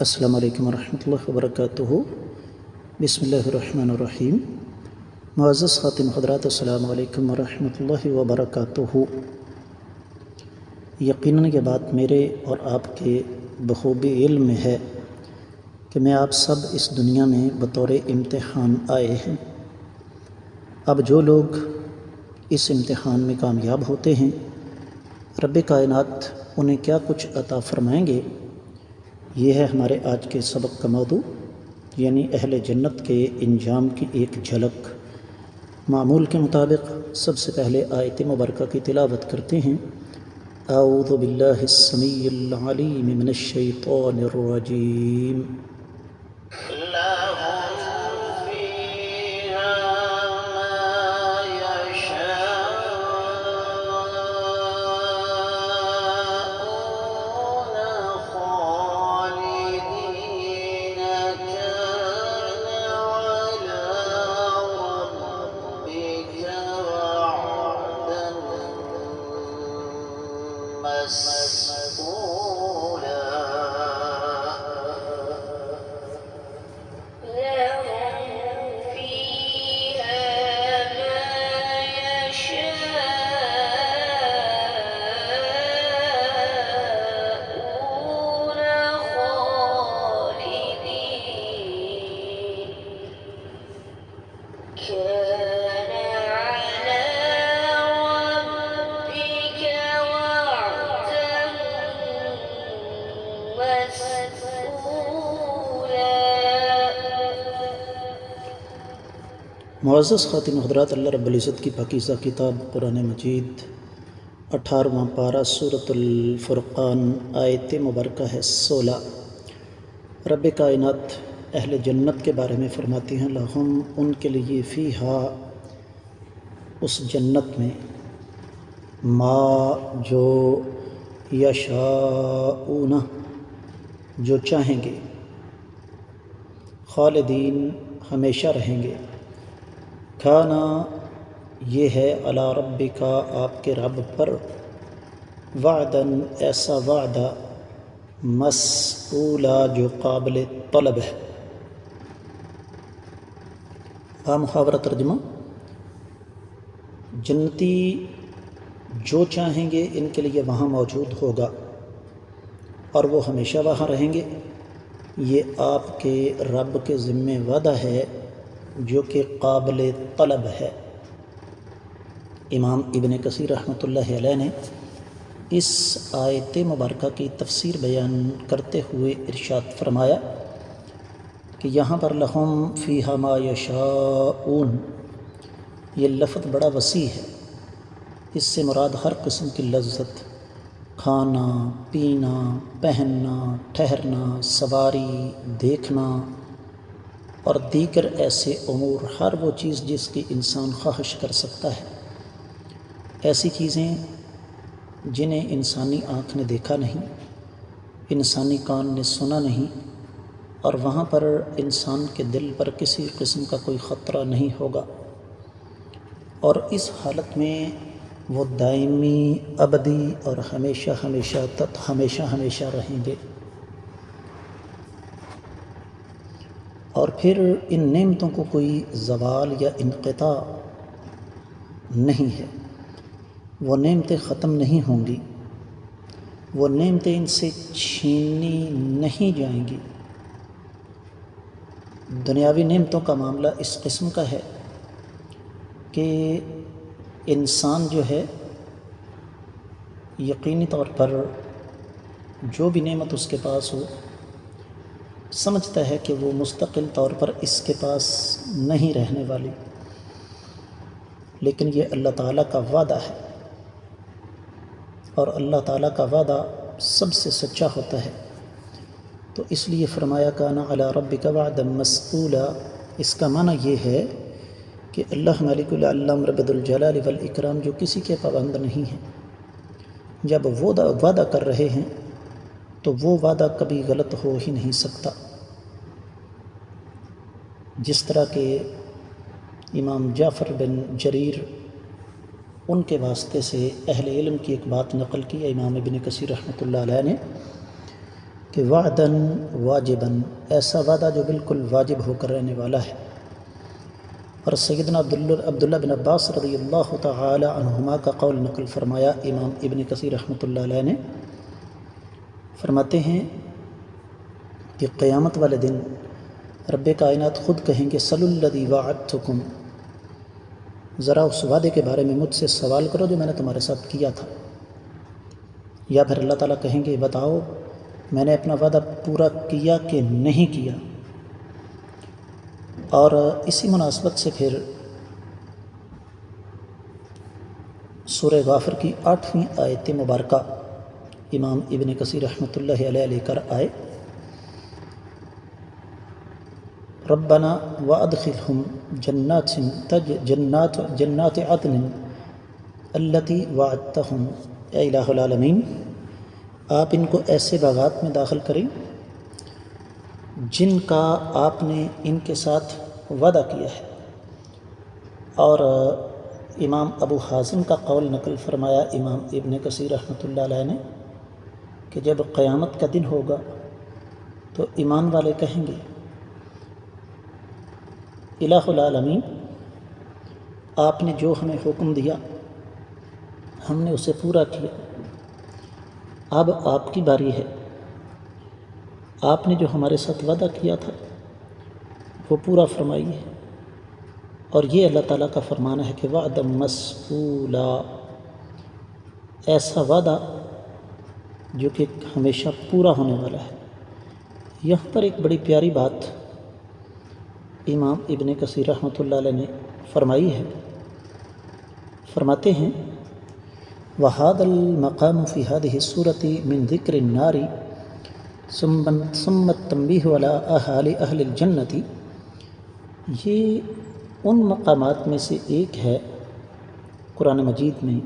السلام علیکم ورحمۃ اللہ وبرکاتہ۔ بسم اللہ الرحمن الرحیم۔ معزز خاتم حضرات، السلام علیکم ورحمۃ اللہ وبرکاتہ۔ یقیناً یہ بات میرے اور آپ کے بخوبی علم میں ہے کہ میں آپ سب اس دنیا میں بطور امتحان آئے ہیں۔ اب جو لوگ اس امتحان میں کامیاب ہوتے ہیں، رب کائنات انہیں کیا کچھ عطا فرمائیں گے، یہ ہے ہمارے آج کے سبق کا موضوع، یعنی اہل جنت کے انجام کی ایک جھلک۔ معمول کے مطابق سب سے پہلے آیت مبارکہ کی تلاوت کرتے ہیں۔ اعوذ باللہ السمیع العلیم من الشیطان الرجیم۔ معزز خاتم حضرات، اللہ رب العزت کی پاکیزہ کتاب قرآن مجید 18واں پارہ سورۃ الفرقان، آیت مبارکہ ہے 16۔ رب کائنات اہل جنت کے بارے میں فرماتی ہیں، لہم ان کے لیے فیہا اس جنت میں، ما جو یشاؤون جو چاہیں گے، خالدین ہمیشہ رہیں گے، کھانا یہ ہے علی ربک آپ کے رب پر، وعدن ایسا وعدہ، مسئولا جو قابل طلب ہے۔ محاورہ ترجمہ: جنتی جو چاہیں گے ان کے لیے وہاں موجود ہوگا اور وہ ہمیشہ وہاں رہیں گے۔ یہ آپ کے رب کے ذمہ وعدہ ہے جو کہ قابل طلب ہے۔ امام ابن کثیر رحمۃ اللہ علیہ نے اس آیت مبارکہ کی تفسیر بیان کرتے ہوئے ارشاد فرمایا کہ یہاں پر لہم فیہا ما یشاؤون، یہ لفظ بڑا وسیع ہے۔ اس سے مراد ہر قسم کی لذت، کھانا پینا، پہننا، ٹھہرنا، سواری، دیکھنا اور دیگر ایسے امور، ہر وہ چیز جس کی انسان خواہش کر سکتا ہے۔ ایسی چیزیں جنہیں انسانی آنکھ نے دیکھا نہیں، انسانی کان نے سنا نہیں، اور وہاں پر انسان کے دل پر کسی قسم کا کوئی خطرہ نہیں ہوگا، اور اس حالت میں وہ دائمی، ابدی اور ہمیشہ ہمیشہ رہیں گے۔ اور پھر ان نعمتوں کو کوئی زوال یا انقطاع نہیں ہے، وہ نعمتیں ختم نہیں ہوں گی، وہ نعمتیں ان سے چھینی نہیں جائیں گی۔ دنیاوی نعمتوں کا معاملہ اس قسم کا ہے کہ انسان جو ہے یقینی طور پر جو بھی نعمت اس کے پاس ہو، سمجھتا ہے کہ وہ مستقل طور پر اس کے پاس نہیں رہنے والی، لیکن یہ اللہ تعالیٰ کا وعدہ ہے، اور اللہ تعالیٰ کا وعدہ سب سے سچا ہوتا ہے۔ تو اس لیے فرمایا کان علی ربک وعدا مسئولا۔ اس کا معنی یہ ہے کہ اللہ مالک العلم رب الجلال والاکرام جو کسی کے پابند نہیں ہیں، جب وہ وعدہ کر رہے ہیں تو وہ وعدہ کبھی غلط ہو ہی نہیں سکتا۔ جس طرح کہ امام جعفر بن جریر ان کے واسطے سے اہل علم کی ایک بات نقل کی ہے امام ابن کثیر رحمۃ اللہ علیہ نے کہ وعدن واجباً، ایسا وعدہ جو بالکل واجب ہو کر رہنے والا ہے۔ اور سیدنا عبداللہ بن عباس رضی اللہ تعالی عنہما کا قول نقل فرمایا امام ابن کثیر رحمۃ اللہ علیہ نے، فرماتے ہیں کہ قیامت والے دن رب کائنات خود کہیں گے صلوا الذی وعدتکم، ذرا اس وعدے کے بارے میں مجھ سے سوال کرو جو میں نے تمہارے ساتھ کیا تھا۔ یا پھر اللہ تعالیٰ کہیں گے بتاؤ میں نے اپنا وعدہ پورا کیا کہ نہیں کیا۔ اور اسی مناسبت سے پھر سورہ غافر کی 8ویں آیت مبارکہ امام ابن کثیر رحمۃ اللہ علیہ لے کر آئے، ربنا وادخلہم جنات عدن التی وعدتہم، اے الہ العالمین آپ ان کو ایسے باغات میں داخل کریں جن کا آپ نے ان کے ساتھ وعدہ کیا ہے۔ اور امام ابو حازم کا قول نقل فرمایا امام ابن کثیر رحمۃ اللہ علیہ نے کہ جب قیامت کا دن ہوگا تو ایمان والے کہیں گے الہ العالمین آپ نے جو ہمیں حکم دیا ہم نے اسے پورا کیا، اب آپ کی باری ہے، آپ نے جو ہمارے ساتھ وعدہ کیا تھا وہ پورا فرمائیے۔ اور یہ اللہ تعالیٰ کا فرمانا ہے کہ وعدا مسئولا، ایسا وعدہ جو کہ ہمیشہ پورا ہونے والا ہے۔ یہاں پر ایک بڑی پیاری بات امام ابن کثیر رحمۃ اللہ علیہ نے فرمائی ہے، فرماتے ہیں وَهَذَا الْمَقَامُ فِي هَذِهِ السُّورَةِ مِنْ ذِكْرِ النَّارِ ثُمَّ التَّنْبِيهُ عَلَىٰ أَهْلِ الْجَنَّةِ، یہ ان مقامات میں سے ایک ہے قرآن مجید میں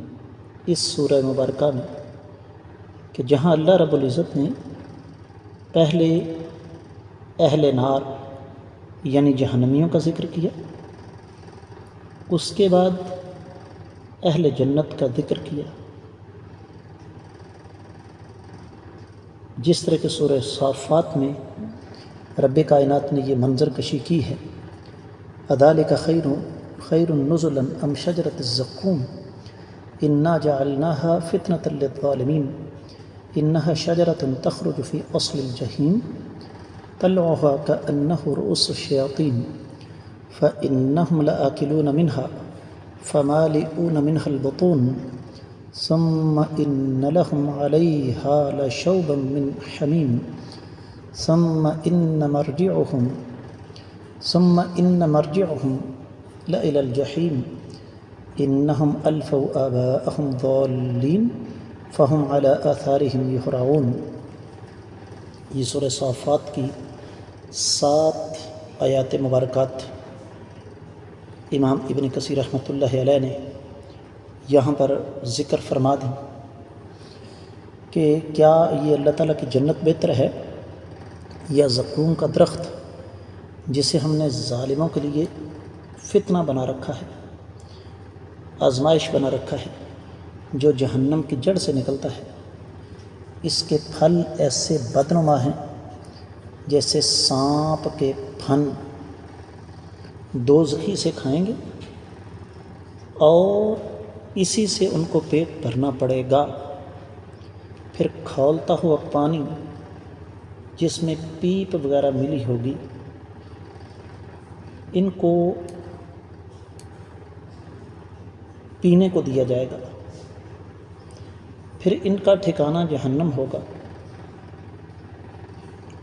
اس سورہ مبارکہ میں کہ جہاں اللہ رب العزت نے پہلے اہل نار یعنی جہنمیوں کا ذکر کیا، اس کے بعد اہل جنت کا ذکر کیا، جس طرح کہ سورہ صافات میں رب کائنات نے یہ منظر کشی کی ہے، اذالک خیر نزلا ام شجرۃ الزقوم انا جعلناها فتنۃ للظالمین انها شجرۃ تخرج فی اصل الجحیم طلعها كأنه رؤوس الشیاطین فإنهم لآکلون منها فمالئون منها البطون ثم إن لهم عليها لشوبا من حميم ثم إن مرجعهم لإلى الجحيم إنهم ألفوا آباءهم ضالين فهم على آثارهم يهرعون۔ یہ سورہ صافات کی 7 آیات مبارکات امام ابن کثیر رحمۃ اللہ علیہ نے یہاں پر ذکر فرما دیں کہ کیا یہ اللہ تعالیٰ کی جنت بہتر ہے یا زقوم کا درخت جسے ہم نے ظالموں کے لیے فتنہ بنا رکھا ہے، آزمائش بنا رکھا ہے، جو جہنم کی جڑ سے نکلتا ہے۔ اس کے پھل ایسے بدنما ہیں جیسے سانپ کے پھن دوزخی سے کھائیں گے اور اسی سے ان کو پیٹ بھرنا پڑے گا۔ پھر کھولتا ہوا پانی جس میں پیپ وغیرہ ملی ہوگی ان کو پینے کو دیا جائے گا، پھر ان کا ٹھکانہ جہنم ہوگا۔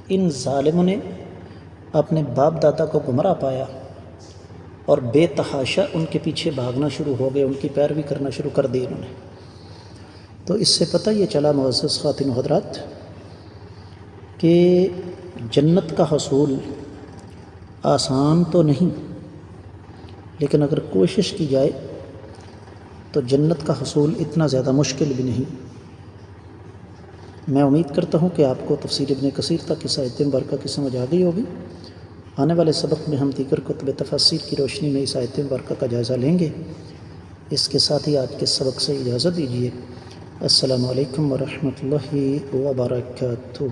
ان ظالموں نے اپنے باپ دادا کو گمراہ پایا اور بے تحاشا ان کے پیچھے بھاگنا شروع ہو گئے، ان کی پیروی کرنا شروع کر دی انہوں نے۔ تو اس سے پتہ یہ چلا معزز خواتین و حضرات کہ جنت کا حصول آسان تو نہیں، لیکن اگر کوشش کی جائے تو جنت کا حصول اتنا زیادہ مشکل بھی نہیں۔ میں امید کرتا ہوں کہ آپ کو تفسیر ابن کثیر تک اس آیت مبارکہ کی سمجھ آ گئی ہوگی۔ آنے والے سبق میں ہم دیگر کتب تفاسیر کی روشنی میں اس آیت مبارکہ کا جائزہ لیں گے۔ اس کے ساتھ ہی آج کے سبق سے اجازت دیجیے۔ السلام علیکم ورحمۃ اللہ وبرکاتہ.